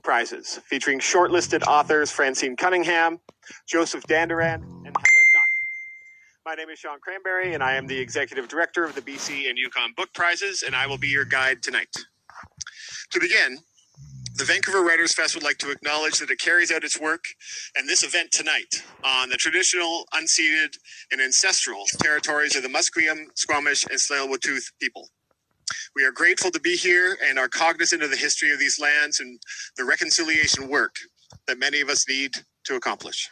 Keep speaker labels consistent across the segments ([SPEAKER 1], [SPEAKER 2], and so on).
[SPEAKER 1] Prizes, featuring shortlisted authors Francine Cunningham, Joseph Dandaran, and Helen Nutt. My name is Sean Cranberry, and I am the Executive Director of the BC and Yukon Book Prizes, and I will be your guide tonight. To begin, the Vancouver Writers Fest would like to acknowledge that it carries out its work and this event tonight on the traditional, unceded, and ancestral territories of the Musqueam, Squamish, and Tsleil-Waututh people. We are grateful to be here and are cognizant of the history of these lands and the reconciliation work that many of us need to accomplish.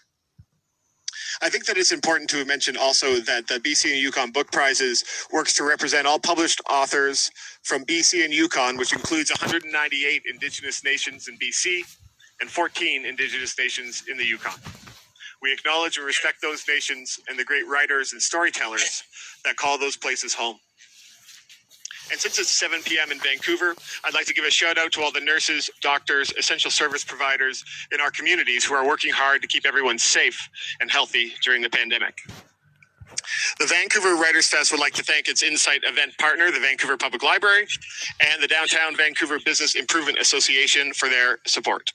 [SPEAKER 1] I think that it's important to mention also that the BC and Yukon Book Prizes works to represent all published authors from BC and Yukon, which includes 198 Indigenous nations in BC and 14 Indigenous nations in the Yukon. We acknowledge and respect those nations and the great writers and storytellers that call those places home. And since it's 7 p.m. in Vancouver, I'd like to give a shout out to all the nurses, doctors, essential service providers in our communities who are working hard to keep everyone safe and healthy during the pandemic. The Vancouver Writers Fest would like to thank its Insight event partner, the Vancouver Public Library, and the Downtown Vancouver Business Improvement Association for their support.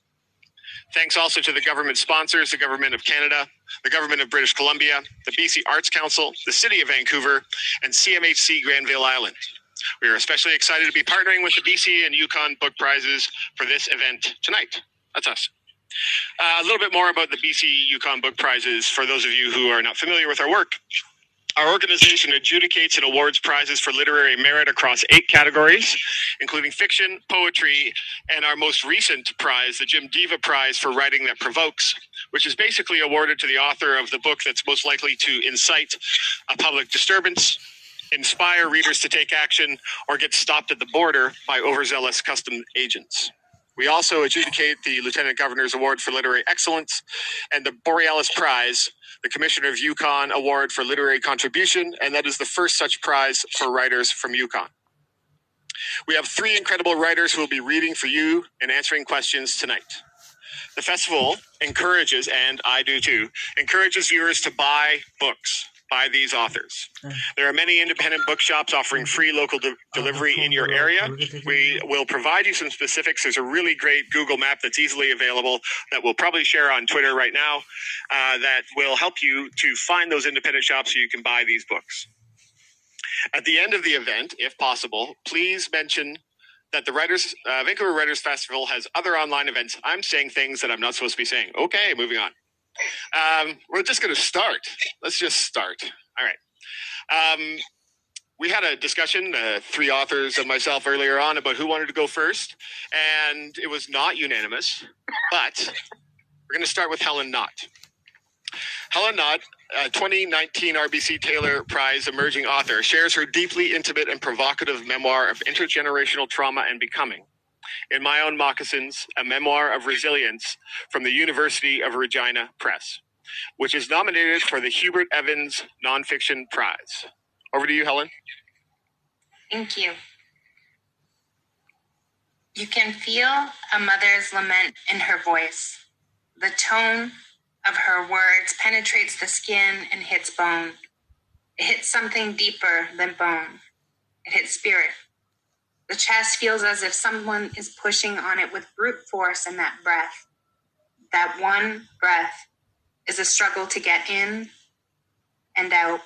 [SPEAKER 1] Thanks also to the government sponsors, the Government of Canada, the Government of British Columbia, the BC Arts Council, the City of Vancouver, and CMHC Granville Island. We are especially excited to be partnering with the BC and Yukon Book Prizes for this event tonight. That's us. A little bit more about the BC Yukon Book Prizes for those of you who are not familiar with our work. Our organization adjudicates and awards prizes for literary merit across 8 categories, including fiction, poetry, and our most recent prize, the Jim Diva Prize for Writing That Provokes, which is basically awarded to the author of the book that's most likely to incite a public disturbance, inspire readers to take action, or get stopped at the border by overzealous customs agents. We also adjudicate the Lieutenant Governor's Award for Literary Excellence and the Borealis Prize, the Commissioner of Yukon Award for Literary Contribution, and that is the first such prize for writers from Yukon. We have 3 incredible writers who will be reading for you and answering questions tonight. The festival encourages, and I do too, encourages viewers to buy books by these authors. There are many independent bookshops offering free local delivery in your area. We will provide you some specifics. There's a really great Google map that's easily available that we'll probably share on Twitter right now that will help you to find those independent shops so you can buy these books. At the end of the event, if possible, please mention that the Vancouver Writers Festival has other online events. I'm saying things that I'm not supposed to be saying. Okay, moving on. We're just going to start. Let's just start. All right. We had a discussion, 3 authors and myself earlier on, about who wanted to go first, and it was not unanimous, but we're going to start with Helen Nutt. Helen Nutt, 2019 RBC Taylor Prize emerging author, shares her deeply intimate and provocative memoir of intergenerational trauma and becoming. In My Own Moccasins, a memoir of resilience from the University of Regina Press, which is nominated for the Hubert Evans Nonfiction Prize. Over to you, Helen.
[SPEAKER 2] Thank you. You can feel a mother's lament in her voice. The tone of her words penetrates the skin and hits bone. It hits something deeper than bone. It hits spirit. The chest feels as if someone is pushing on it with brute force, and that breath, that one breath, is a struggle to get in and out.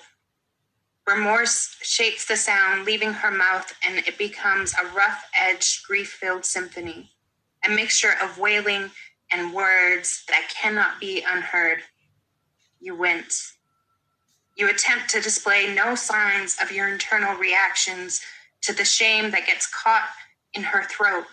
[SPEAKER 2] Remorse shapes the sound, leaving her mouth, and it becomes a rough-edged, grief-filled symphony, a mixture of wailing and words that cannot be unheard. You wince. You attempt to display no signs of your internal reactions to the shame that gets caught in her throat.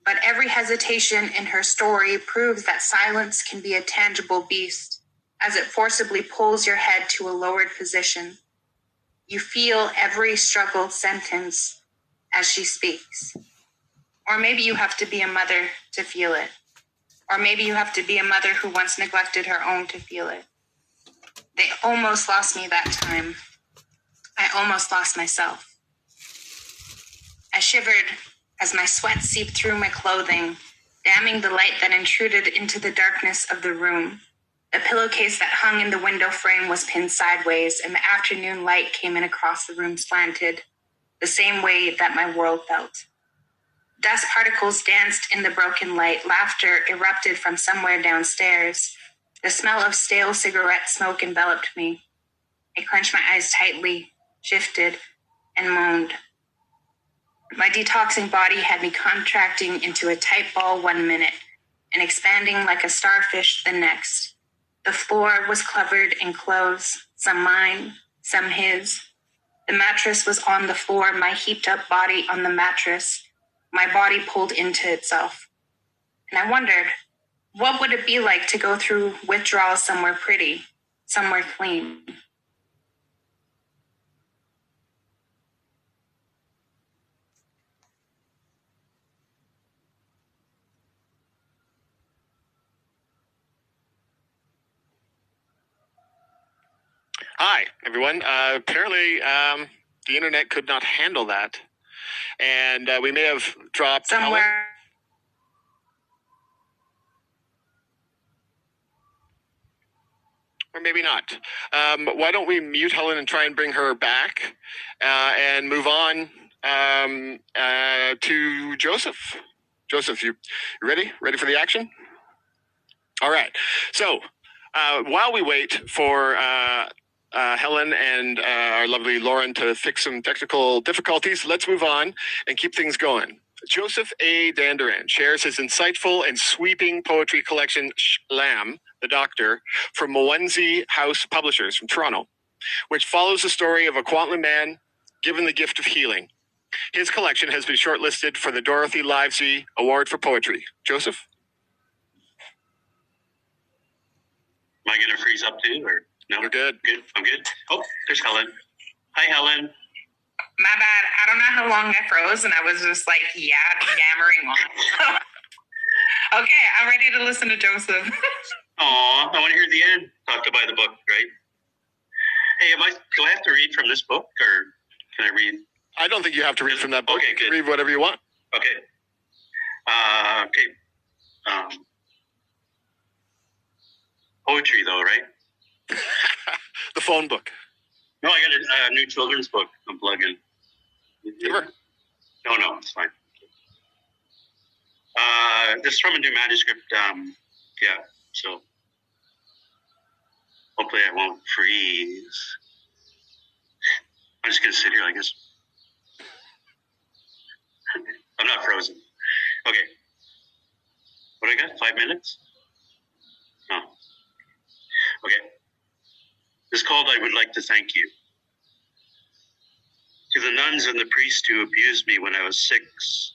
[SPEAKER 2] But every hesitation in her story proves that silence can be a tangible beast, as it forcibly pulls your head to a lowered position. You feel every struggled sentence as she speaks. Or maybe you have to be a mother to feel it. Or maybe you have to be a mother who once neglected her own to feel it. They almost lost me that time. I almost lost myself. I shivered as my sweat seeped through my clothing, damming the light that intruded into the darkness of the room. The pillowcase that hung in the window frame was pinned sideways, and the afternoon light came in across the room slanted, the same way that my world felt. Dust particles danced in the broken light. Laughter erupted from somewhere downstairs. The smell of stale cigarette smoke enveloped me. I clenched my eyes tightly, shifted, and moaned. My detoxing body had me contracting into a tight ball 1 minute and expanding like a starfish the next. The floor was covered in clothes, some mine, some his. The mattress was on the floor, my heaped up body on the mattress, my body pulled into itself. And I wondered, what would it be like to go through withdrawal somewhere pretty, somewhere clean?
[SPEAKER 1] Hi, everyone. Apparently, the internet could not handle that, and we may have dropped
[SPEAKER 2] Somewhere.
[SPEAKER 1] Helen. Or maybe not. Why don't we mute Helen and try and bring her back and move on to Joseph. Joseph, you ready? Ready for the action? All right. So while we wait for Helen and our lovely Lauren to fix some technical difficulties, let's move on and keep things going. Joseph A. Dandaran shares his insightful and sweeping poetry collection, Shlam, the Doctor, from Mwenzi House Publishers from Toronto, which follows the story of a Kwantlen man given the gift of healing. His collection has been shortlisted for the Dorothy Livesey Award for Poetry. Joseph?
[SPEAKER 3] Am I going to freeze up too, or no?
[SPEAKER 1] You're good.
[SPEAKER 3] Good. I'm good. Oh, there's Helen. Hi, Helen.
[SPEAKER 2] My bad. I don't know how long I froze, and I was just like, yammering on. Okay, I'm ready to listen to Joseph.
[SPEAKER 3] Aw, I want to hear the end. Talk to buy the book, right? Hey, do I have to read from this book, or can I read?
[SPEAKER 1] I don't think you have to read from that book.
[SPEAKER 3] Okay,
[SPEAKER 1] you can
[SPEAKER 3] good.
[SPEAKER 1] read whatever you want.
[SPEAKER 3] Okay. Poetry, though, right?
[SPEAKER 1] The phone book.
[SPEAKER 3] No, I got a new children's book I'm plugging.
[SPEAKER 1] Sure.
[SPEAKER 3] No, it's fine. This is from a new manuscript. So hopefully I won't freeze. I'm just going to sit here, I guess. I'm not frozen. Okay. What do I got? 5 minutes? Oh. Okay. This is called I Would Like to Thank You. To the nuns and the priest who abused me when I was 6,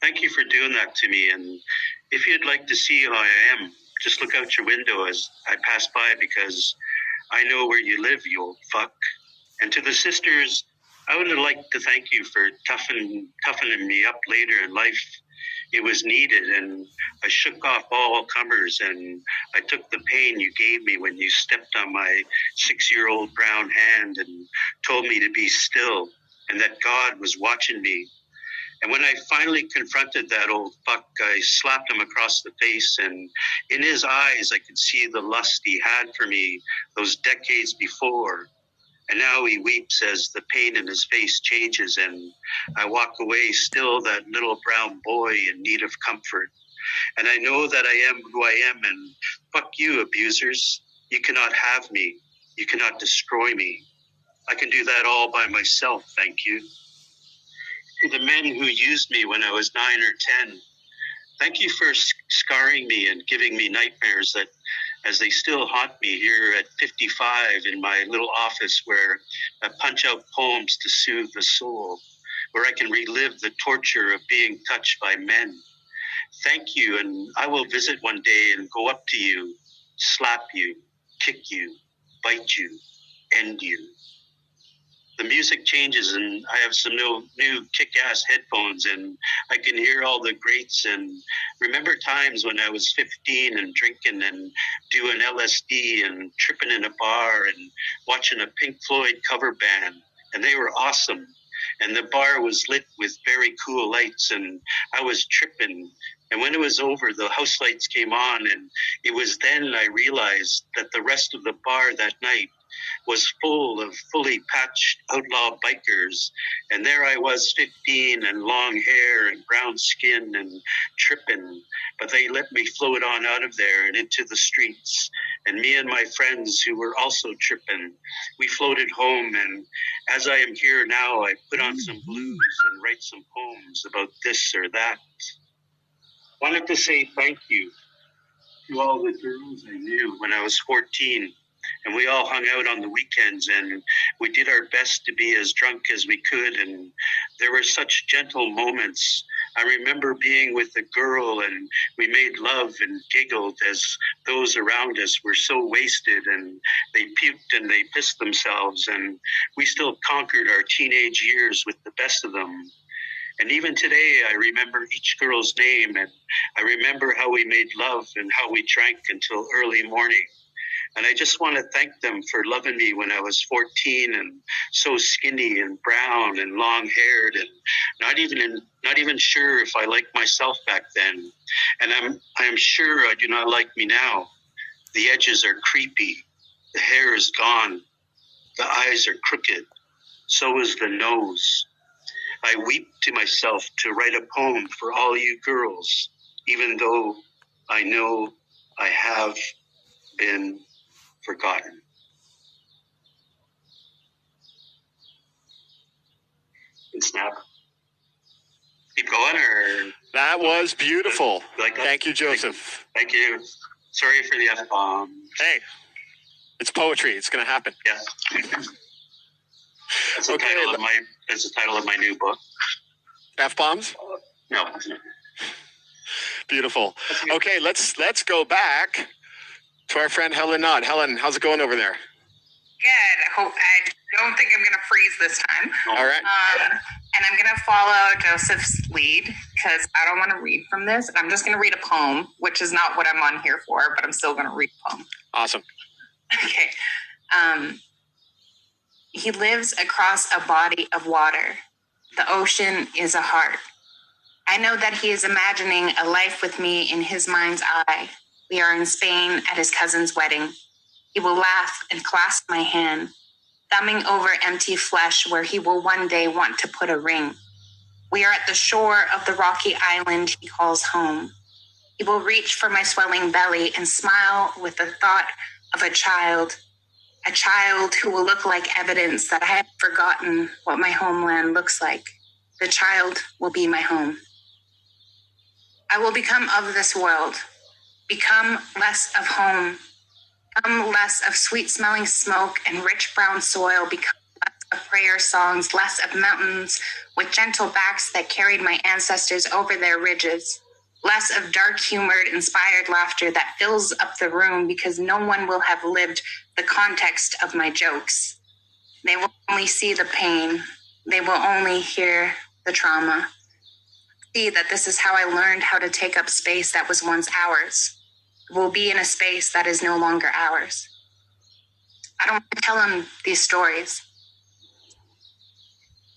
[SPEAKER 3] thank you for doing that to me. And if you'd like to see how I am, just look out your window as I pass by, because I know where you live, you old fuck. And to the sisters, I would like to thank you for toughening me up later in life. It was needed, and I shook off all comers, and I took the pain you gave me when you stepped on my 6-year-old brown hand and told me to be still, and that God was watching me. And when I finally confronted that old fuck, I slapped him across the face, and in his eyes I could see the lust he had for me those decades before. And now he weeps as the pain in his face changes, and I walk away still that little brown boy in need of comfort. And I know that I am who I am, and fuck you, abusers. You cannot have me. You cannot destroy me. I can do that all by myself, thank you. To the men who used me when I was 9 or 10, thank you for scarring me and giving me nightmares that, as they still haunt me here at 55 in my little office where I punch out poems to soothe the soul, where I can relive the torture of being touched by men. Thank you, and I will visit one day and go up to you, slap you, kick you, bite you, end you. The music changes, and I have some new kick-ass headphones, and I can hear all the greats and remember times when I was 15 and drinking and doing LSD and tripping in a bar and watching a Pink Floyd cover band, and they were awesome. And the bar was lit with very cool lights, and I was tripping. And when it was over, the house lights came on, and it was then I realized that the rest of the bar that night was full of fully patched outlaw bikers. And there I was, 15, and long hair and brown skin and tripping. But they let me float on out of there and into the streets. And me and my friends who were also tripping, we floated home. And as I am here now, I put on some blues and write some poems about this or that. Wanted to say thank you to all the girls I knew when I was 14. And we all hung out on the weekends, and we did our best to be as drunk as we could. And there were such gentle moments. I remember being with a girl, and we made love and giggled as those around us were so wasted, and they puked and they pissed themselves. And we still conquered our teenage years with the best of them. And even today, I remember each girl's name, and I remember how we made love and how we drank until early morning. And I just want to thank them for loving me when I was 14 and so skinny and brown and long-haired and not even sure if I liked myself back then. And I am sure I do not like me now. The edges are creepy. The hair is gone. The eyes are crooked. So is the nose. I weep to myself to write a poem for all you girls, even though I know I have been forgotten. And snap. Keep going, or
[SPEAKER 1] That was beautiful.
[SPEAKER 3] Like that?
[SPEAKER 1] Thank you, Joseph.
[SPEAKER 3] Thank you. Sorry for the F-bomb.
[SPEAKER 1] Hey, it's poetry. It's going to happen.
[SPEAKER 3] Yeah. That's the
[SPEAKER 1] Okay,
[SPEAKER 3] title of my new book.
[SPEAKER 1] F-bombs?
[SPEAKER 3] No.
[SPEAKER 1] Beautiful. Okay, let's go back to our friend Helen Knott. Helen, how's it going over there?
[SPEAKER 2] Good. I don't think I'm going to freeze this time.
[SPEAKER 1] All right.
[SPEAKER 2] And I'm going to follow Joseph's lead because I don't want to read from this. I'm just going to read a poem, which is not what I'm on here for, but I'm still going to read a poem.
[SPEAKER 1] Awesome.
[SPEAKER 2] Okay. He lives across a body of water. The ocean is a heart. I know that he is imagining a life with me in his mind's eye. We are in Spain at his cousin's wedding. He will laugh and clasp my hand, thumbing over empty flesh where he will one day want to put a ring. We are at the shore of the rocky island he calls home. He will reach for my swelling belly and smile with the thought of a child who will look like evidence that I have forgotten what my homeland looks like. The child will be my home. I will become of this world, become less of home, become less of sweet-smelling smoke and rich brown soil, become less of prayer songs, less of mountains with gentle backs that carried my ancestors over their ridges, less of dark-humored, inspired laughter that fills up the room because no one will have lived the context of my jokes. They will only see the pain. They will only hear the trauma. See that this is how I learned how to take up space that was once ours. We'll be in a space that is no longer ours. I don't want to tell him these stories.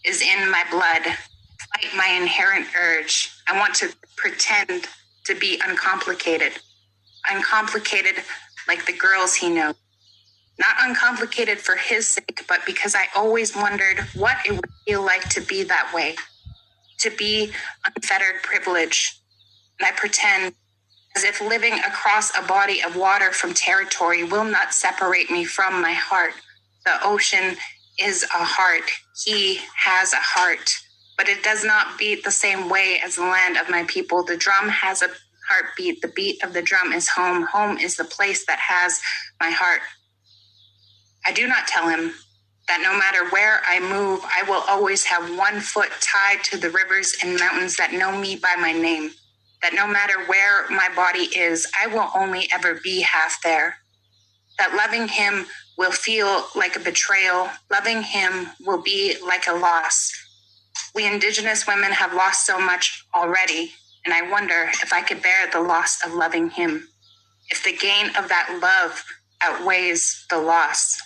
[SPEAKER 2] Is in my blood. Fight my inherent urge. I want to pretend to be uncomplicated. Uncomplicated like the girls he knows. Not uncomplicated for his sake, but because I always wondered what it would feel like to be that way. To be unfettered privilege. And I pretend as if living across a body of water from territory will not separate me from my heart. The ocean is a heart. He has a heart. But it does not beat the same way as the land of my people. The drum has a heartbeat. The beat of the drum is home. Home is the place that has my heart. I do not tell him that no matter where I move, I will always have one foot tied to the rivers and mountains that know me by my name. That no matter where my body is, I will only ever be half there. That loving him will feel like a betrayal. Loving him will be like a loss. We Indigenous women have lost so much already, and I wonder if I could bear the loss of loving him. If the gain of that love outweighs the loss.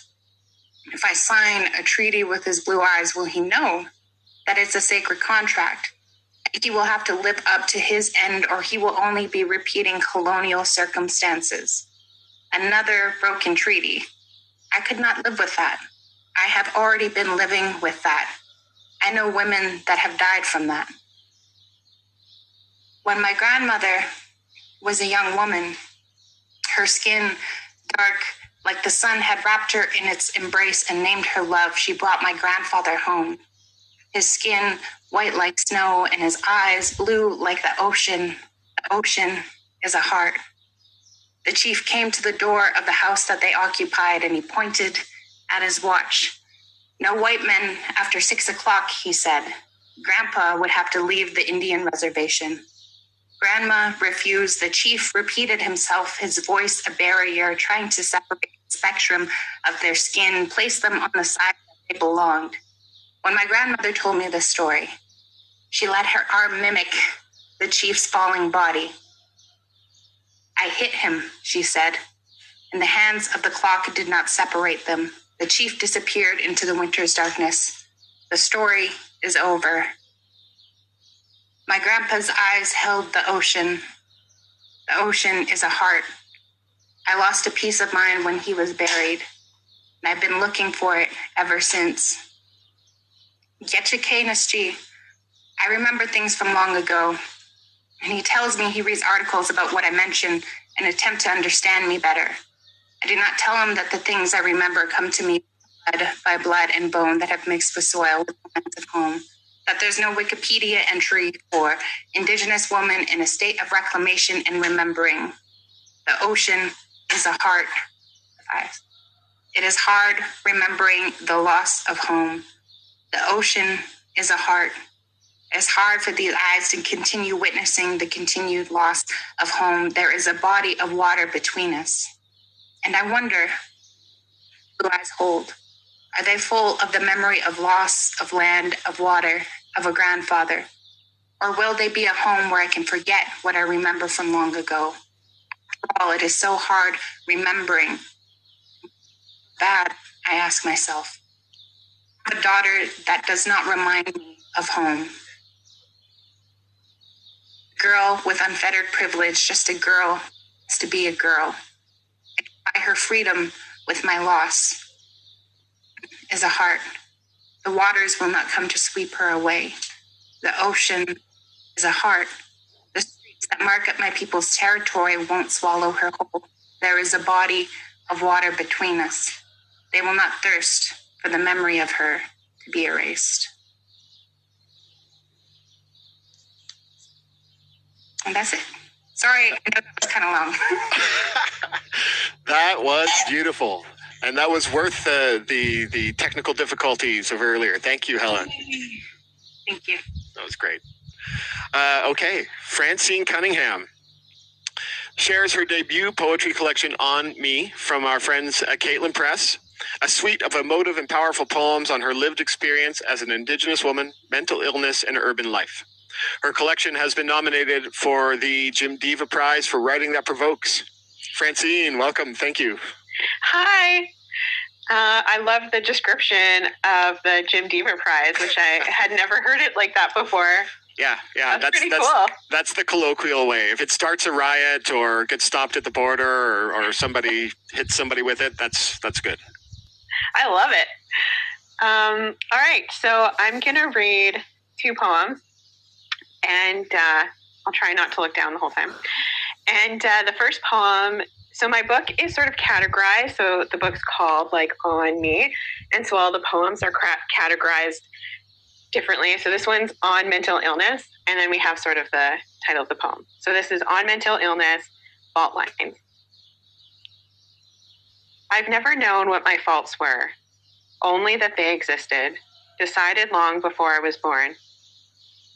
[SPEAKER 2] If I sign a treaty with his blue eyes, will he know that it's a sacred contract? He will have to live up to his end, or he will only be repeating colonial circumstances. Another broken treaty. I could not live with that. I have already been living with that. I know women that have died from that. When my grandmother was a young woman, her skin dark like the sun had wrapped her in its embrace and named her love, she brought my grandfather home. His skin white like snow and his eyes blue like the ocean. The ocean is a heart. The chief came to the door of the house that they occupied and he pointed at his watch. No white men after 6 o'clock, he said. Grandpa would have to leave the Indian reservation. Grandma refused. The chief repeated himself, his voice a barrier, trying to separate the spectrum of their skin, place them on the side that they belonged. When my grandmother told me this story, she let her arm mimic the chief's falling body. I hit him, she said, and the hands of the clock did not separate them. The chief disappeared into the winter's darkness. The story is over. My grandpa's eyes held the ocean. The ocean is a heart. I lost a piece of mine when he was buried, and I've been looking for it ever since. Getchikainaschi. I remember things from long ago, and he tells me he reads articles about what I mention and attempt to understand me better. I do not tell him that the things I remember come to me by blood and bone that have mixed with soil with the lands of home. That there's no Wikipedia entry for Indigenous woman in a state of reclamation and remembering. The ocean is a heart. It is hard remembering the loss of home. The ocean is a heart. It's hard for these eyes to continue witnessing the continued loss of home. There is a body of water between us. And I wonder, do eyes hold? Are they full of the memory of loss, of land, of water, of a grandfather? Or will they be a home where I can forget what I remember from long ago? After all, it is so hard remembering. Bad, I ask myself. A daughter that does not remind me of home. Girl with unfettered privilege, just a girl is to be a girl. I buy her freedom with my loss. Is a heart. The waters will not come to sweep her away. The ocean is a heart. The streets that mark up my people's territory won't swallow her whole. There is a body of water between us. They will not thirst for the memory of her to be erased. And that's it. Sorry, I know that was kind of long.
[SPEAKER 1] That was beautiful. And that was worth the technical difficulties of earlier. Thank you, Helen.
[SPEAKER 2] Thank you.
[SPEAKER 1] That was great. Okay, Francine Cunningham shares her debut poetry collection, On Me, from our friends at Caitlin Press, a suite of emotive and powerful poems on her lived experience as an Indigenous woman, mental illness, and urban life. Her collection has been nominated for the Jim Diva Prize for Writing That Provokes. Francine, welcome. Thank you.
[SPEAKER 4] Hi. I love the description of the Jim Diva Prize, which I had never heard it like that before.
[SPEAKER 1] Yeah,
[SPEAKER 4] that's pretty cool.
[SPEAKER 1] That's the colloquial way. If it starts a riot or gets stopped at the border or somebody hits somebody with it, that's good.
[SPEAKER 4] I love it. All right, so I'm going to read 2 poems, and I'll try not to look down the whole time. And the first poem, so my book is sort of categorized. So the book's called On Me. And so all the poems are categorized differently. So this one's on mental illness. And then we have sort of the title of the poem. So this is On Mental Illness, Fault Lines. I've never known what my faults were, only that they existed, decided long before I was born.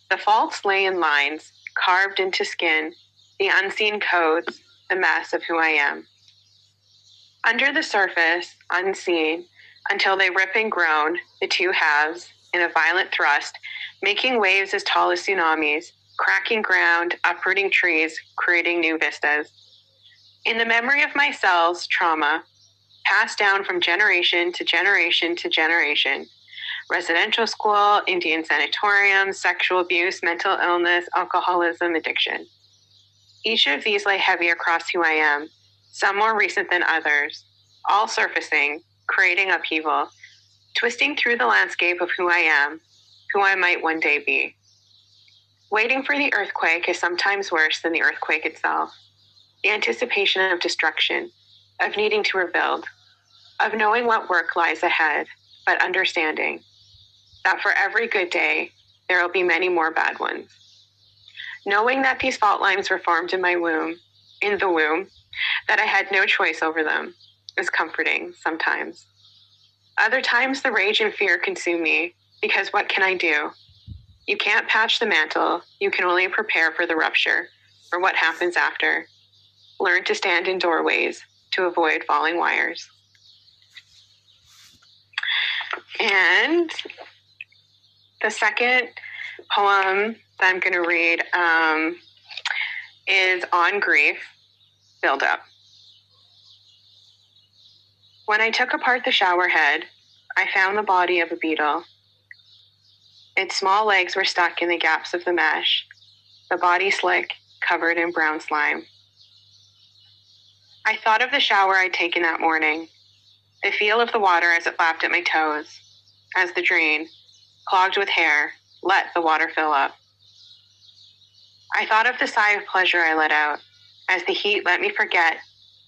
[SPEAKER 4] The faults lay in lines, carved into skin, the unseen codes, the mess of who I am. Under the surface, unseen, until they rip and groan, the two halves, in a violent thrust, making waves as tall as tsunamis, cracking ground, uprooting trees, creating new vistas. In the memory of my cells, trauma, passed down from generation to generation to generation. Residential school, Indian sanatorium, sexual abuse, mental illness, alcoholism, addiction. Each of these lay heavy across who I am, some more recent than others, all surfacing, creating upheaval, twisting through the landscape of who I am, who I might one day be. Waiting for the earthquake is sometimes worse than the earthquake itself. The anticipation of destruction, of needing to rebuild, of knowing what work lies ahead, but understanding that for every good day, there will be many more bad ones. Knowing that these fault lines were formed in the womb, that I had no choice over them, is comforting sometimes. Other times, the rage and fear consume me, because what can I do? You can't patch the mantle, you can only prepare for the rupture, or what happens after. Learn to stand in doorways to avoid falling wires. And the second poem that I'm going to read is On Grief, Build Up. When I took apart the shower head, I found the body of a beetle. Its small legs were stuck in the gaps of the mesh, the body slick, covered in brown slime. I thought of the shower I'd taken that morning, the feel of the water as it lapped at my toes, as the drain, clogged with hair, let the water fill up. I thought of the sigh of pleasure I let out, as the heat let me forget,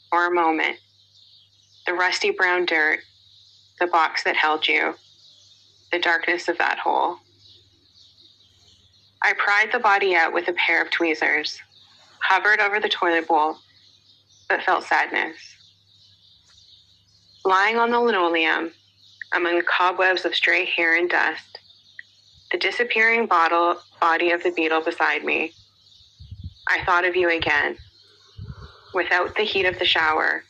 [SPEAKER 4] for a moment, the rusty brown dirt, the box that held you, the darkness of that hole. I pried the body out with a pair of tweezers, hovered over the toilet bowl, but felt sadness. Lying on the linoleum, among the cobwebs of stray hair and dust, the disappearing body of the beetle beside me, I thought of you again. Without the heat of the shower,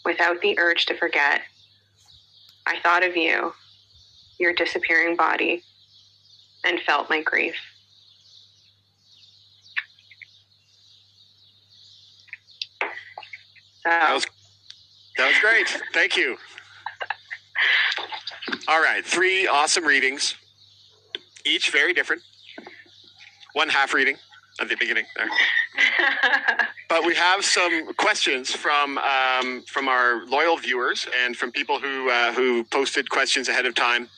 [SPEAKER 4] without the urge to forget, I thought of you, your disappearing body, and felt my grief. So,
[SPEAKER 1] That was great. Thank you. All right, 3 awesome readings, each very different. One half reading at the beginning there. But we have some questions from our loyal viewers and from people who posted questions ahead of time.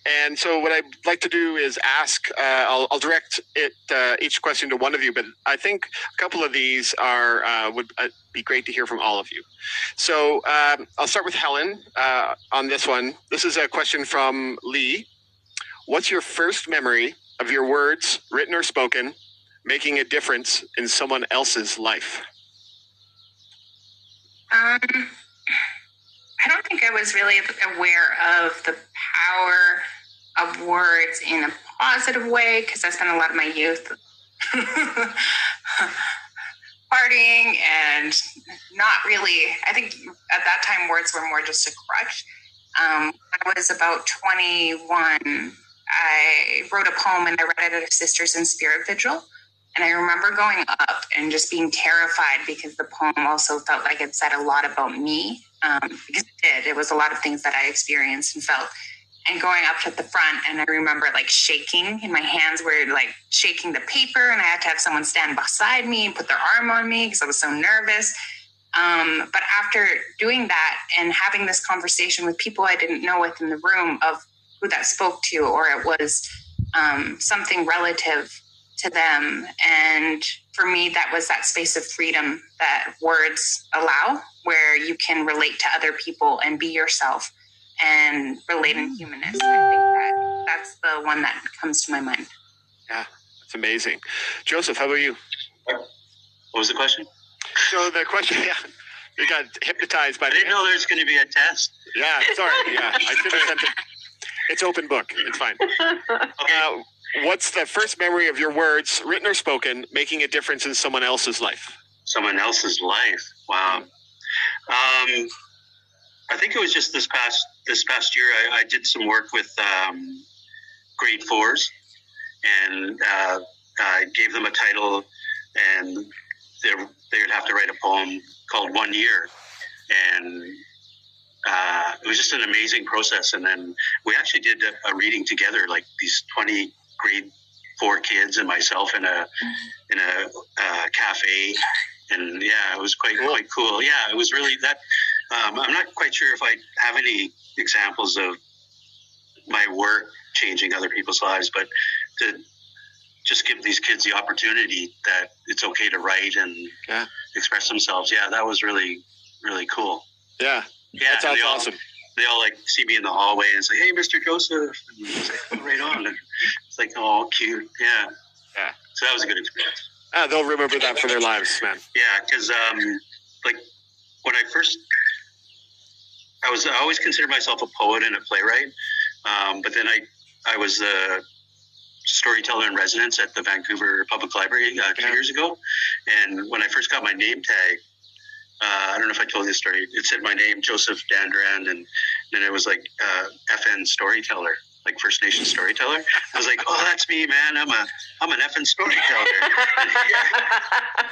[SPEAKER 1] And so what I'd like to do is ask, I'll direct each question to one of you, but I think a couple of these would be great to hear from all of you. So I'll start with Helen on this one. This is a question from Lee. What's your first memory of your words, written or spoken, making a difference in someone else's life?
[SPEAKER 2] I don't think I was really aware of the power of words in a positive way, because I spent a lot of my youth partying and not really, I think at that time words were more just a crutch. I was about 21. I wrote a poem and I read it at a Sisters in Spirit Vigil. And I remember going up and just being terrified because the poem also felt like it said a lot about me. Because it did. It was a lot of things that I experienced and felt. And going up to the front, and I remember like shaking, and my hands were like shaking the paper, and I had to have someone stand beside me and put their arm on me because I was so nervous. But after doing that and having this conversation with people I didn't know within the room of who that spoke to, or it was something relative to them. And for me, that was that space of freedom that words allow, where you can relate to other people and be yourself and relate in humanness. I think that's the one that comes to my mind.
[SPEAKER 1] Yeah, that's amazing. Joseph, how about you?
[SPEAKER 3] What was the question?
[SPEAKER 1] So the question, yeah, you got hypnotized by
[SPEAKER 3] I didn't know there was going to be a test.
[SPEAKER 1] Yeah, sorry. Yeah, I should have sent it. It's open book. It's fine.
[SPEAKER 3] Okay.
[SPEAKER 1] What's the first memory of your words, written or spoken, making a difference in someone else's life?
[SPEAKER 3] Someone else's life. Wow. I think it was just this past year. I did some work with grade 4s, and I gave them a title, and they would have to write a poem called 1 Year, and it was just an amazing process. And then we actually did a reading together, like these 20 grade 4 kids and myself in a cafe, and yeah, it was quite cool. Yeah, it was really that. I'm not quite sure if I have any examples of my work changing other people's lives, but to just give these kids the opportunity that it's okay to write and express themselves. Yeah, that was really, really cool.
[SPEAKER 1] Yeah,
[SPEAKER 3] that
[SPEAKER 1] sounds awesome.
[SPEAKER 3] They all like see me in the hallway and say, "Hey, Mr. Joseph," and say, "Oh, right on." And it's like, oh, cute. Yeah. So that was a good experience.
[SPEAKER 1] They'll remember that for their lives, man.
[SPEAKER 3] Yeah, because like when I always considered myself a poet and a playwright, but then I was a storyteller in residence at the Vancouver Public Library 2 years ago, and when I first got my name tag, I don't know if I told you this story. It said my name, Joseph Dandurand, and then it was like FN storyteller, like First Nation storyteller. I was like, oh, that's me, man. I'm an FN storyteller.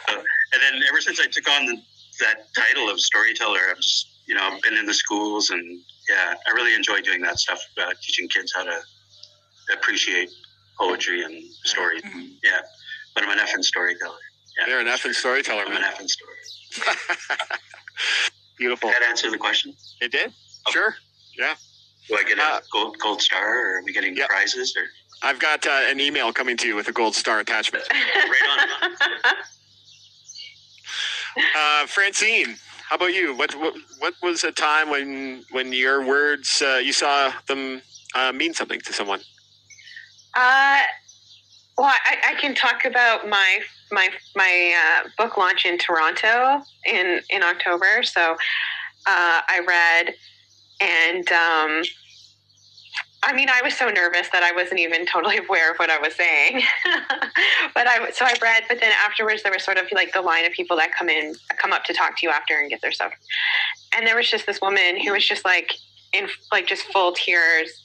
[SPEAKER 3] And then ever since I took on that title of storyteller, I've just, I've been in the schools, and I really enjoy doing that stuff, teaching kids how to appreciate poetry and story.
[SPEAKER 2] Mm-hmm.
[SPEAKER 3] Yeah, but I'm an FN storyteller. Yeah.
[SPEAKER 1] You're an effing storyteller,
[SPEAKER 3] I'm
[SPEAKER 1] man.
[SPEAKER 3] an effing story.
[SPEAKER 1] Beautiful.
[SPEAKER 3] Did that answer the question?
[SPEAKER 1] It did? Okay. Sure. Yeah.
[SPEAKER 3] Do I get a gold star, or are we getting prizes? Or
[SPEAKER 1] I've got an email coming to you with a gold star attachment.
[SPEAKER 3] Right
[SPEAKER 1] on. Francine, how about you? What was a time when your words you saw them mean something to someone?
[SPEAKER 4] Well, I can talk about my book launch in Toronto in October. So I read, and I was so nervous that I wasn't even totally aware of what I was saying. But I read, but then afterwards there was sort of like the line of people that come up to talk to you after and get their stuff. And there was just this woman who was just like in like just full tears.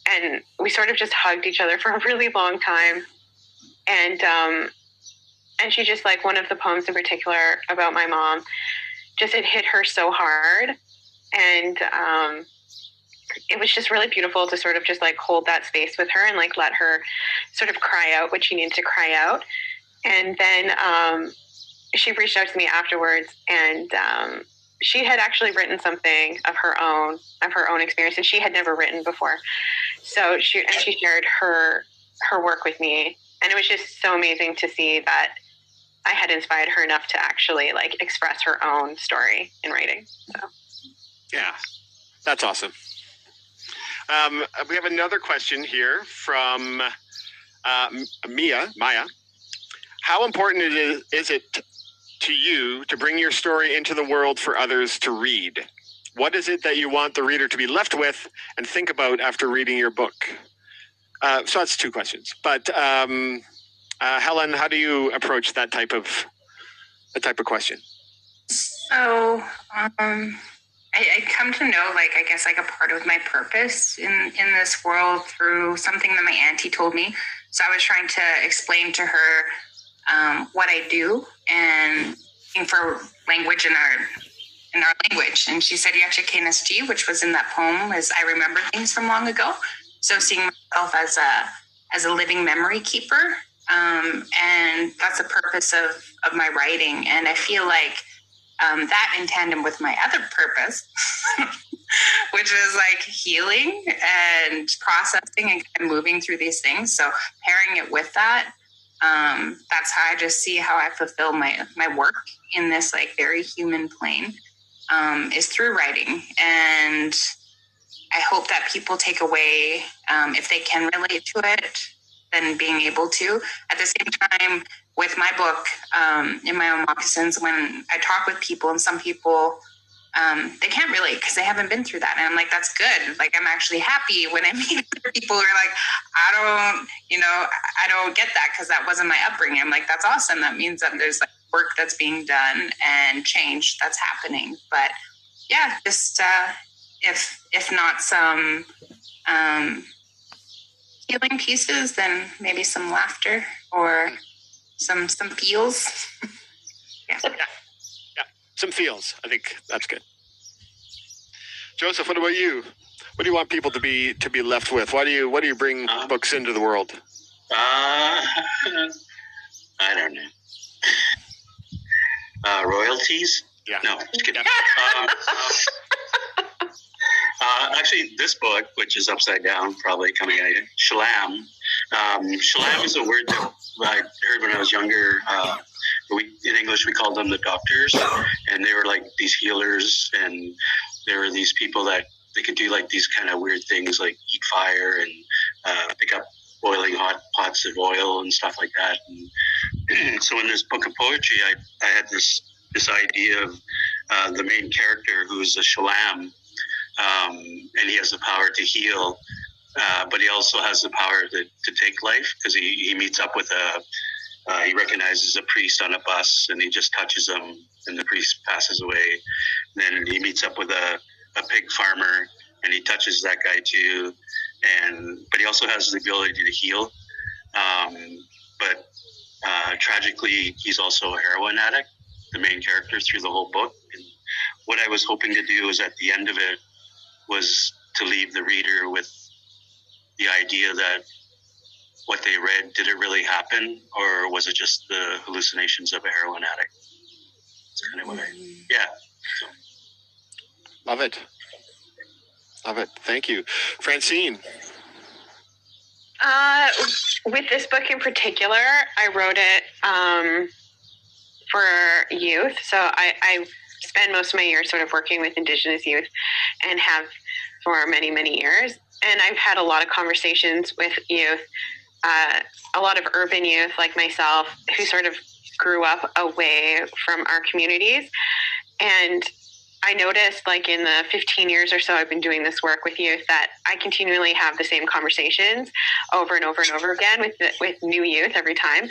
[SPEAKER 4] And we sort of just hugged each other for a really long time. And she just, like, one of the poems in particular about my mom, just it hit her so hard. And it was just really beautiful to sort of just, like, hold that space with her and, like, let her sort of cry out what she needed to cry out. And then she reached out to me afterwards, and she had actually written something of her own experience, and she had never written before. So she shared her work with me, and it was just so amazing to see that I had inspired her enough to actually like express her own story in writing. So
[SPEAKER 1] yeah, that's awesome. We have another question here from Maya. How important is it to you to bring your story into the world for others to read? What is it that you want the reader to be left with and think about after reading your book? So that's two questions. But Helen, how do you approach that type of question?
[SPEAKER 2] So I come to know, like, I guess, like a part of my purpose in this world through something that my auntie told me. So I was trying to explain to her what I do and for language in our language. And she said Yachikanesji, which was in that poem, is I remember things from long ago. So seeing myself as a living memory keeper. And that's the purpose of my writing. And I feel like that in tandem with my other purpose, which is like healing and processing and kind of moving through these things. So pairing it with that, that's how I just see how I fulfill my work in this like very human plane. Is through writing. And I hope that people take away, if they can relate to it, then being able to. At the same time, with my book, in my own moccasins, when I talk with people, and some people, they can't relate because they haven't been through that. And I'm like, that's good. Like, I'm actually happy when I meet other people who are like, I don't get that because that wasn't my upbringing. I'm like, that's awesome. That means that there's like work that's being done and change that's happening. But yeah, just if not some healing pieces, then maybe some laughter or some feels. Yeah.
[SPEAKER 1] Some feels. I think that's good. Joseph, what about you? What do you want people to be left with? Why do you bring books into the world?
[SPEAKER 3] I don't know. Royalties.
[SPEAKER 1] Yeah.
[SPEAKER 3] No, just kidding. Actually, this book, which is upside down, probably coming at you, Shalam. Shalam is a word that I heard when I was younger. In English, we called them the doctors, and they were like these healers, and there were these people that they could do like these kind of weird things, like eat fire and pick up boiling hot pots of oil and stuff like that. And so in this book of poetry, I had this idea of the main character who's a Shalam, and he has the power to heal, but he also has the power to take life, because he meets up with he recognizes a priest on a bus, and he just touches him, and the priest passes away. And then he meets up with a pig farmer, and he touches that guy too. But he also has the ability to heal. But tragically, he's also a heroin addict, the main character through the whole book. And what I was hoping to do was, at the end of it, was to leave the reader with the idea that what they read, did it really happen, or was it just the hallucinations of a heroin addict? That's kind of what So.
[SPEAKER 1] Love it. Thank you. Francine.
[SPEAKER 4] With this book in particular, I wrote it for youth. So I spend most of my years sort of working with Indigenous youth, and have for many, many years. And I've had a lot of conversations with youth, a lot of urban youth like myself, who sort of grew up away from our communities. And I noticed, like, in the 15 years or so I've been doing this work with youth, that I continually have the same conversations over and over and over again with new youth every time.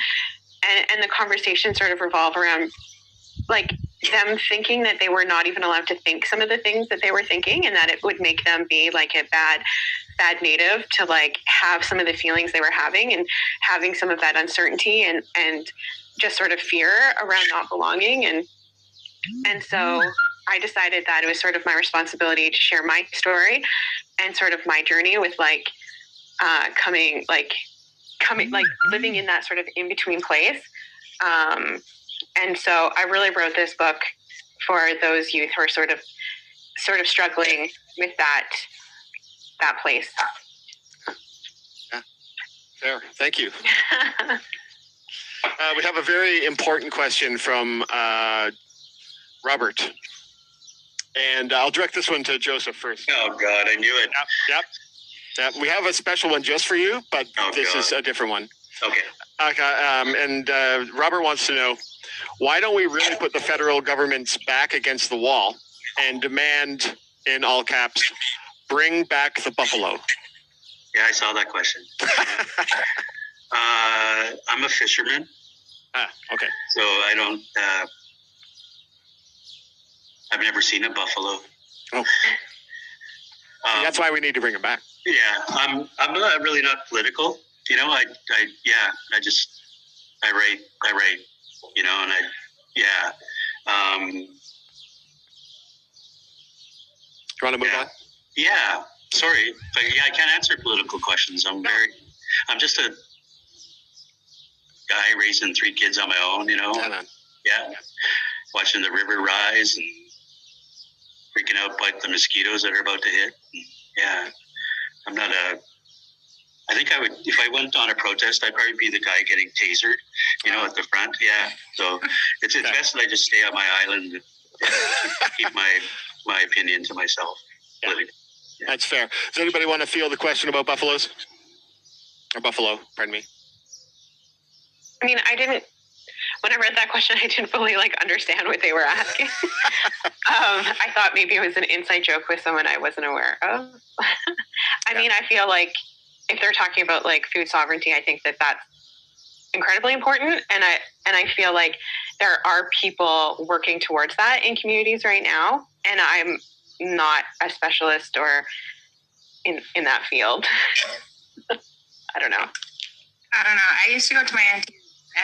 [SPEAKER 4] And the conversations sort of revolve around, like, them thinking that they were not even allowed to think some of the things that they were thinking, and that it would make them be like a bad native to, like, have some of the feelings they were having, and having some of that uncertainty and just sort of fear around not belonging. And so I decided that it was sort of my responsibility to share my story and sort of my journey with, like, coming, like living in that sort of in-between place. And so I really wrote this book for those youth who are sort of struggling with that place.
[SPEAKER 1] Yeah. Fair. Thank you. We have a very important question from Robert. And I'll direct this one to Joseph first.
[SPEAKER 3] Oh, God, I knew it.
[SPEAKER 1] Yep. We have a special one just for you, but this is a different one.
[SPEAKER 3] Okay.
[SPEAKER 1] And Robert wants to know, why don't we really put the federal government's back against the wall and demand, in all caps, bring back the buffalo?
[SPEAKER 3] Yeah, I saw that question. I'm a fisherman.
[SPEAKER 1] Okay.
[SPEAKER 3] So I don't, I've never seen a buffalo.
[SPEAKER 1] Oh. That's why we need to bring him back.
[SPEAKER 3] Yeah, I'm really not political. You know, I write, you know, and
[SPEAKER 1] you want to move on?
[SPEAKER 3] Yeah, sorry. But I can't answer political questions. I'm just a guy raising 3 kids on my own, you know. Yeah. Watching the river rise and freaking out by the mosquitoes that are about to hit. Yeah. I'm not I think I would, if I went on a protest, I'd probably be the guy getting tasered, you know, at the front. Yeah. So it's best that I just stay on my island and keep my opinion to myself.
[SPEAKER 1] Yeah. That's fair. Does anybody want to field the question about buffaloes? Or buffalo, pardon me.
[SPEAKER 4] I mean, when I read that question, I didn't fully, like, understand what they were asking. I thought maybe it was an inside joke with someone I wasn't aware of. I mean, I feel like if they're talking about, like, food sovereignty, I think that that's incredibly important. And I feel like there are people working towards that in communities right now. And I'm not a specialist or in that field. I don't know.
[SPEAKER 2] I used to go to my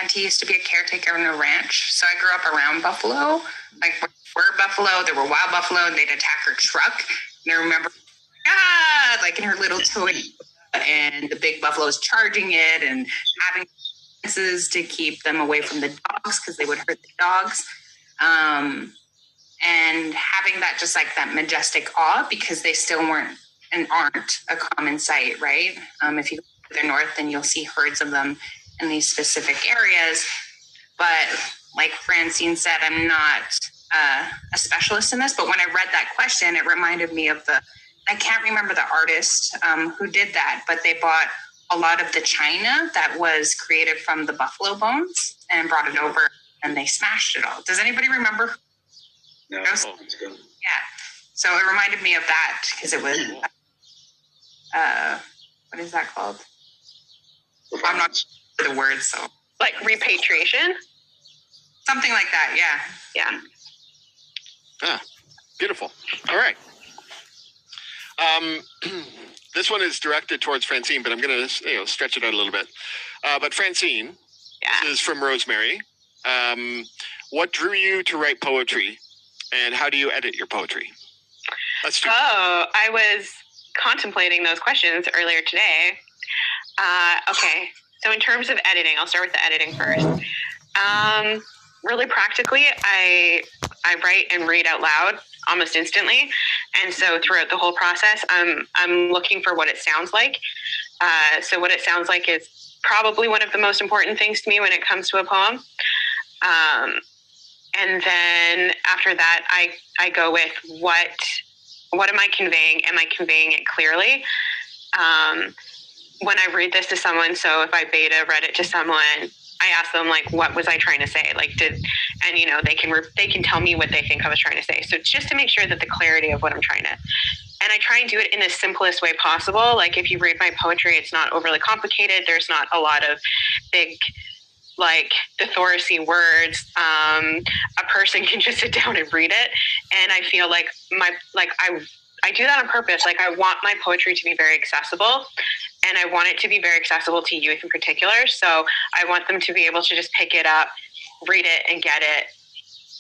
[SPEAKER 2] auntie used to be a caretaker in a ranch. So I grew up around buffalo. Like, we're buffalo, there were wild buffalo, and they'd attack her truck. And I remember, like, in her little toy, and the big buffalo was charging it and having fences to keep them away from the dogs because they would hurt the dogs. and having that just like that majestic awe, because they still weren't and aren't a common sight, right? If you go to the north, then you'll see herds of them in these specific areas. But like Francine said, I'm not a specialist in this, but when I read that question, it reminded me of I can't remember the artist who did that, but they bought a lot of the china that was created from the buffalo bones and brought it over, and they smashed it all. Does anybody remember?
[SPEAKER 3] No.
[SPEAKER 2] Yeah. So it reminded me of that, because it was, what is that called? I'm not sure the word, so.
[SPEAKER 4] Like repatriation?
[SPEAKER 2] Something like that, yeah.
[SPEAKER 4] Yeah.
[SPEAKER 1] Ah, beautiful. All right. This one is directed towards Francine, but I'm going to stretch it out a little bit. But Francine, this is from Rosemary. What drew you to write poetry, and how do you edit your poetry?
[SPEAKER 4] I was contemplating those questions earlier today. Okay, so in terms of editing, I'll start with the editing first. Really practically, I write and read out loud almost instantly, and so throughout the whole process, I'm looking for what it sounds like. So what it sounds like is probably one of the most important things to me when it comes to a poem. And then after that, I go with what am I conveying? Am I conveying it clearly? When I read this to someone, so if I beta read it to someone, I ask them, like, what was I trying to say? Like, they can tell me what they think I was trying to say. So it's just to make sure that the clarity of what I'm trying to, and I try and do it in the simplest way possible. Like, if you read my poetry, it's not overly complicated. There's not a lot of big, like, thesaurus-y words. A person can just sit down and read it. And I feel like I do that on purpose. Like, I want my poetry to be very accessible, and I want it to be very accessible to youth in particular. So I want them to be able to just pick it up, read it, and get it.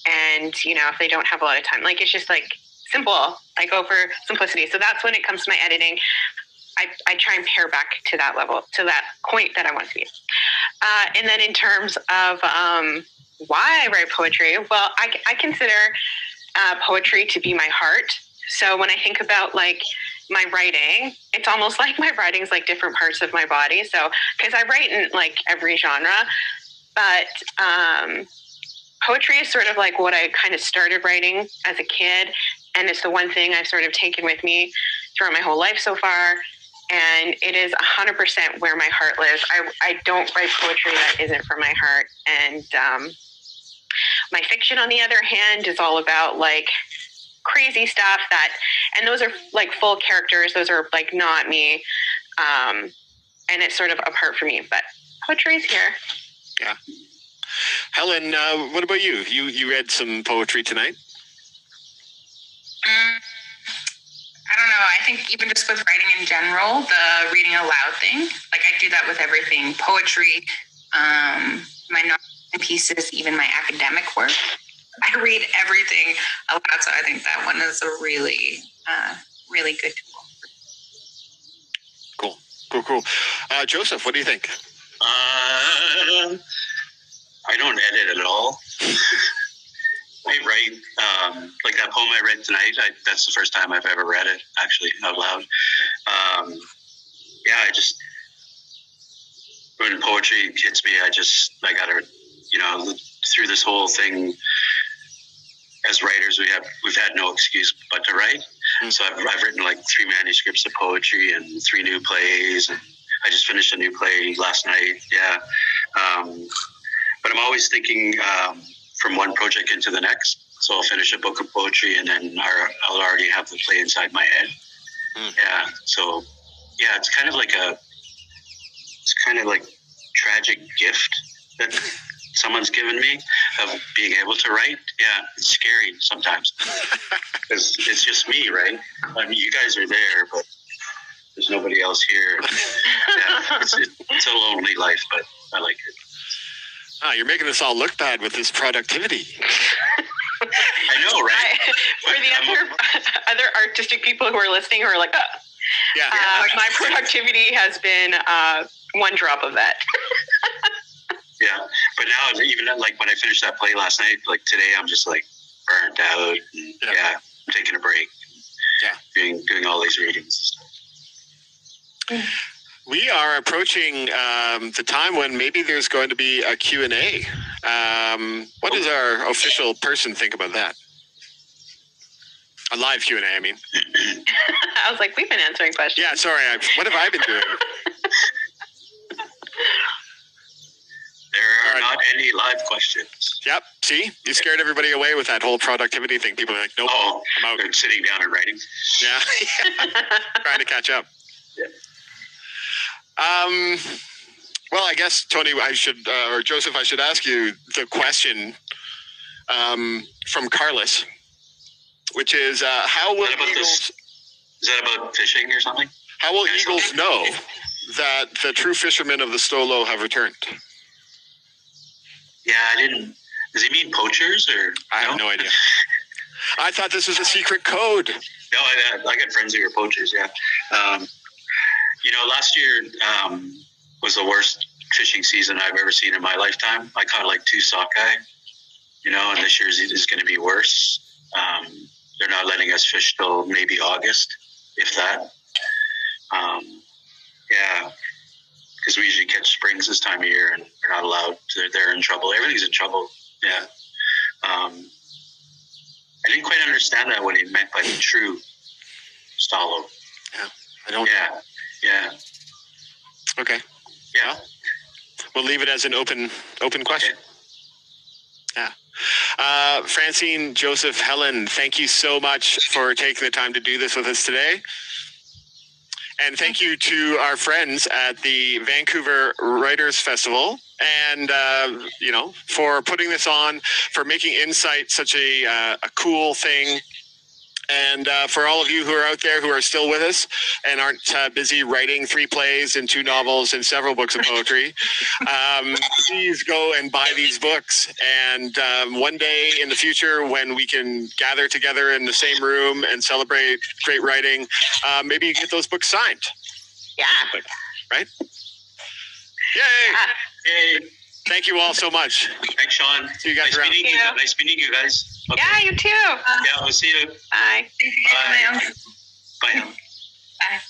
[SPEAKER 4] And, if they don't have a lot of time, like, it's just like simple. I go for simplicity. So that's when it comes to my editing. I try and pare back to that level, to that point that I want to be. And then in terms of why I write poetry, well, I consider poetry to be my heart. So when I think about, like, my writing, it's almost like my writing is like different parts of my body. So, because I write in, like, every genre, but poetry is sort of like what I kind of started writing as a kid. And it's the one thing I've sort of taken with me throughout my whole life so far. And it is 100% where my heart lives. I don't write poetry that isn't from my heart. And my fiction, on the other hand, is all about, like, crazy stuff and those are, like, full characters. Those are, like, not me. And it's sort of apart from me, but poetry's here.
[SPEAKER 1] Yeah. Helen, what about you? You read some poetry tonight?
[SPEAKER 2] I don't know. I think even just with writing in general, the reading aloud thing, like, I do that with everything. Poetry, my non pieces, even my academic work. I read everything aloud, so I think that one is a really, really good tool.
[SPEAKER 1] Cool. Joseph, what do you think?
[SPEAKER 3] I don't edit at all. I write, like that poem I read tonight, that's the first time I've ever read it, actually, out loud. I just, when poetry hits me, I gotta, through this whole thing, as writers, we've had no excuse but to write. So I've written, like, 3 manuscripts of poetry and 3 new plays, and I just finished a new play last night. Yeah. But I'm always thinking from one project into the next. So I'll finish a book of poetry, and then I'll already have the play inside my head. Yeah. So it's kind of like tragic gift that someone's given me of being able to write. Yeah, it's scary sometimes because it's just me, right? I mean, you guys are there, but there's nobody else here. Yeah, it's a lonely life, but I like it.
[SPEAKER 1] You're making us all look bad with this productivity.
[SPEAKER 3] I know, right?
[SPEAKER 4] For the other artistic people who are listening, who are like, my productivity has been one drop of that.
[SPEAKER 3] Yeah, but now, even like when I finished that play last night, like today, I'm just like, burnt out. And, I'm taking a break. Doing all these readings and stuff.
[SPEAKER 1] We are approaching the time when maybe there's going to be a Q&A. What does our official person think about that? A live Q&A, I mean.
[SPEAKER 4] I was like, we've been answering questions.
[SPEAKER 1] Yeah, sorry. What have I been doing?
[SPEAKER 3] There are not any live questions.
[SPEAKER 1] Yep. See? You scared everybody away with that whole productivity thing. People are like, nope, I'm out.
[SPEAKER 3] They're sitting down and writing.
[SPEAKER 1] Yeah. Trying to catch up.
[SPEAKER 3] Yeah.
[SPEAKER 1] Well, I guess, Tony, or Joseph, I should ask you the question from Carlos, which is, how will Eagles...
[SPEAKER 3] Is that about fishing or something?
[SPEAKER 1] How will Eagles know that the true fishermen of the Stolo have returned?
[SPEAKER 3] Yeah, I didn't... Does he mean poachers or...
[SPEAKER 1] I have no idea. I thought this was a secret code.
[SPEAKER 3] No, I got friends who are poachers, yeah. Last year was the worst fishing season I've ever seen in my lifetime. I caught like 2 sockeye, and this year's is going to be worse. They're not letting us fish till maybe August, if that. Because we usually catch springs this time of year, and we're not allowed. They're in trouble. Everything's in trouble. Yeah. I didn't quite understand that, what he meant by the true Stalo.
[SPEAKER 1] Yeah, I don't.
[SPEAKER 3] Yeah.
[SPEAKER 1] Okay.
[SPEAKER 3] Yeah.
[SPEAKER 1] We'll leave it as an open question. Okay. Yeah. Francine, Joseph, Helen, thank you so much for taking the time to do this with us today. And thank you to our friends at the Vancouver Writers Festival and, for putting this on, for making Insight such a cool thing. And for all of you who are out there who are still with us and aren't busy writing 3 plays and 2 novels and several books of poetry, please go and buy these books. And one day in the future, when we can gather together in the same room and celebrate great writing, maybe you get those books signed.
[SPEAKER 4] Yeah.
[SPEAKER 1] Right? Yay!
[SPEAKER 3] Yay!
[SPEAKER 1] Thank you all so much.
[SPEAKER 3] Thanks, Sean.
[SPEAKER 1] See you guys around.
[SPEAKER 3] Nice meeting you guys. Okay.
[SPEAKER 4] Yeah, you too.
[SPEAKER 3] Yeah, we'll see you.
[SPEAKER 4] Bye.
[SPEAKER 3] Bye. Bye.
[SPEAKER 2] Bye.